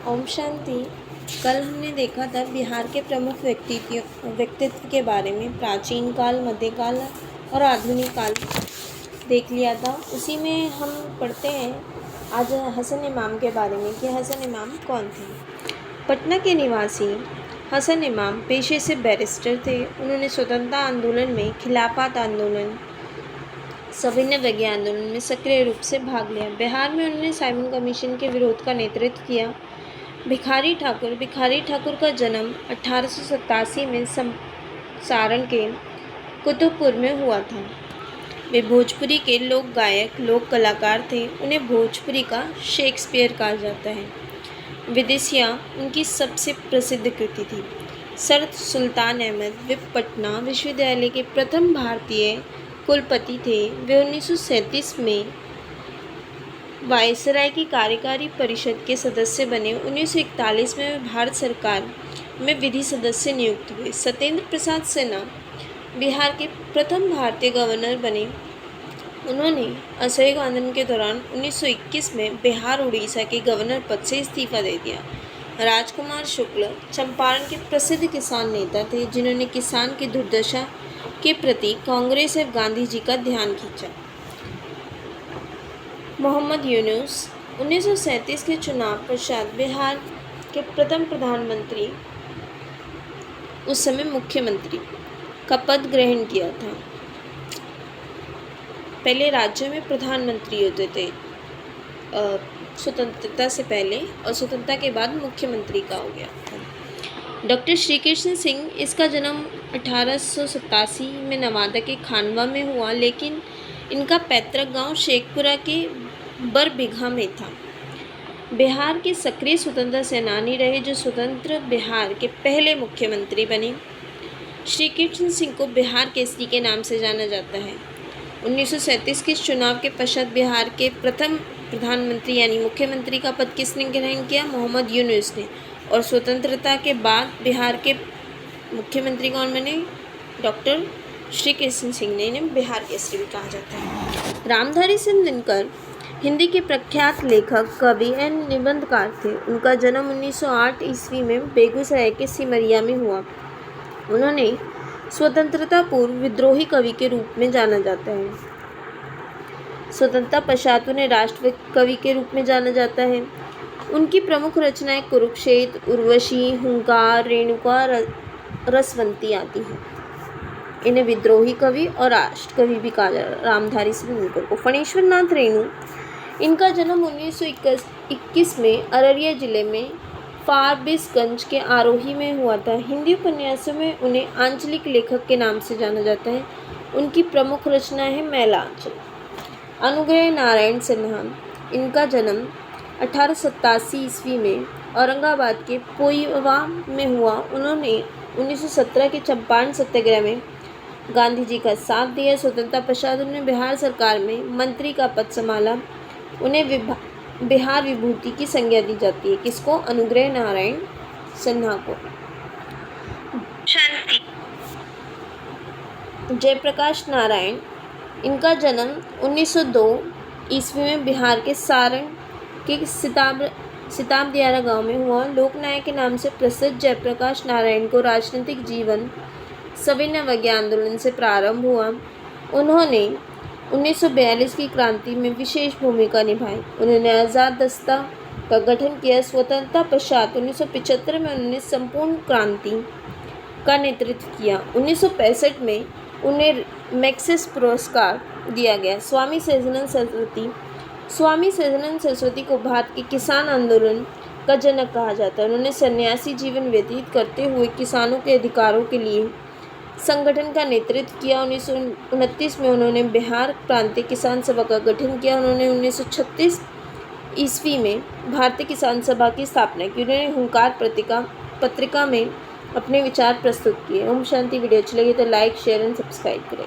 ओम शांति। कल हमने देखा था बिहार के प्रमुख व्यक्तित्व के बारे में। प्राचीन काल, मध्यकाल और आधुनिक काल देख लिया था। उसी में हम पढ़ते हैं आज हसन इमाम के बारे में कि हसन इमाम कौन थे। पटना के निवासी हसन इमाम पेशे से बैरिस्टर थे। उन्होंने स्वतंत्रता आंदोलन में, खिलाफत आंदोलन, सविनय अवज्ञा आंदोलन में सक्रिय रूप से भाग लिया। बिहार में उन्होंने साइमन कमीशन के विरोध का नेतृत्व किया। भिखारी ठाकुर का जन्म 1887 में सारण के कुतुबपुर में हुआ था। वे भोजपुरी के लोक गायक, लोक कलाकार थे। उन्हें भोजपुरी का शेक्सपियर कहा जाता है। विदेशियाँ उनकी सबसे प्रसिद्ध कृति थी। सर सुल्तान अहमद वे पटना विश्वविद्यालय के प्रथम भारतीय कुलपति थे। वे 1937 में वायसराय की कार्यकारी परिषद के सदस्य बने। 1941 में वे भारत सरकार में विधि सदस्य नियुक्त हुए। सत्येंद्र प्रसाद सिन्हा बिहार के प्रथम भारतीय गवर्नर बने। उन्होंने असहयोग आंदोलन के दौरान 1921 में बिहार उड़ीसा के गवर्नर पद से इस्तीफा दे दिया। राजकुमार शुक्ल चंपारण के प्रसिद्ध किसान नेता थे, जिन्होंने किसान की दुर्दशा के प्रति कांग्रेस और गांधी जी का ध्यान खींचा। मोहम्मद यूनुस 1937 के चुनाव पश्चात बिहार के प्रथम प्रधानमंत्री, उस समय मुख्यमंत्री का पद ग्रहण किया था। पहले राज्य में प्रधानमंत्री होते थे स्वतंत्रता से पहले, और स्वतंत्रता के बाद मुख्यमंत्री का हो गया था। डॉक्टर श्री कृष्ण सिंह, इसका जन्म 1887 में नवादा के खानवा में हुआ, लेकिन इनका पैतृक गांव शेखपुरा के बरबीघा में था। बिहार के सक्रिय स्वतंत्रता सेनानी रहे, जो स्वतंत्र बिहार के पहले मुख्यमंत्री बने। श्री कृष्ण सिंह को बिहार केसरी के नाम से जाना जाता है। 1937 के चुनाव के पश्चात बिहार के प्रथम प्रधानमंत्री यानी मुख्यमंत्री का पद किसने ग्रहण किया? मोहम्मद यूनुस ने। और स्वतंत्रता के बाद बिहार के मुख्यमंत्री कौन बने? डॉक्टर श्री कृष्ण सिंह ने। इन्हें बिहार केसरी भी कहा जाता है। रामधारी सिंह दिनकर हिंदी के प्रख्यात लेखक, कवि एवं निबंधकार थे। उनका जन्म 1908 ईस्वी में बेगूसराय के सिमरिया में हुआ। उन्होंने स्वतंत्रता पूर्व विद्रोही कवि के रूप में जाना जाता है। स्वतंत्रता पश्चात उन्हें राष्ट्र कवि के रूप में जाना जाता है। उनकी प्रमुख रचनाएं कुरुक्षेत्र, उर्वशी, हुंकार, रेणुका, रसवंती आदि हैं। इन्हें विद्रोही कवि और राष्ट्र कवि भी कहा जाता है। रामधारी सिंह दिनकर को फणीश्वर नाथ रेणु, इनका जन्म 1921 में अररिया जिले में फारबिसगंज के आरोही में हुआ था। हिंदी उपन्यासों में उन्हें आंचलिक लेखक के नाम से जाना जाता है। उनकी प्रमुख रचना है मैलांचल। अनुग्रह नारायण सिन्हा, इनका जन्म 1887 ईस्वी में औरंगाबाद के पोइवा में हुआ। उन्होंने 1917 के चंपारण सत्याग्रह में गांधी जी का साथ दिया। स्वतंत्रता पश्चात उन्होंने बिहार सरकार में मंत्री का पद संभाला। उन्हें बिहार विभूति की संज्ञा दी जाती है। किसको? अनुग्रह नारायण सिन्हा को। शांति। जयप्रकाश नारायण, इनका जन्म 1902 ईस्वी में बिहार के सारण के सिताब दियारा गांव में हुआ। लोकनायक के नाम से प्रसिद्ध जयप्रकाश नारायण को राजनीतिक जीवन सविनय अवज्ञा आंदोलन से प्रारंभ हुआ। उन्होंने 1942 की क्रांति में विशेष भूमिका निभाई। उन्होंने आज़ाद दस्ता का गठन किया। स्वतंत्रता पश्चात 1975 में उन्होंने संपूर्ण क्रांति का नेतृत्व किया। 1965 में उन्हें मैक्सेस पुरस्कार दिया गया। स्वामी सच्चिदानंद सरस्वती को भारत के किसान आंदोलन का जनक कहा जाता है। उन्होंने सन्यासी जीवन व्यतीत करते हुए किसानों के अधिकारों के लिए संगठन का नेतृत्व किया। 1929 में उन्होंने बिहार प्रांतीय किसान सभा का गठन किया। उन्होंने 1936 ईस्वी में भारतीय किसान सभा की स्थापना की। उन्होंने हुंकार पत्रिका में अपने विचार प्रस्तुत किए। ओम शांति। वीडियो अच्छी लगी तो लाइक, शेयर एंड सब्सक्राइब करें।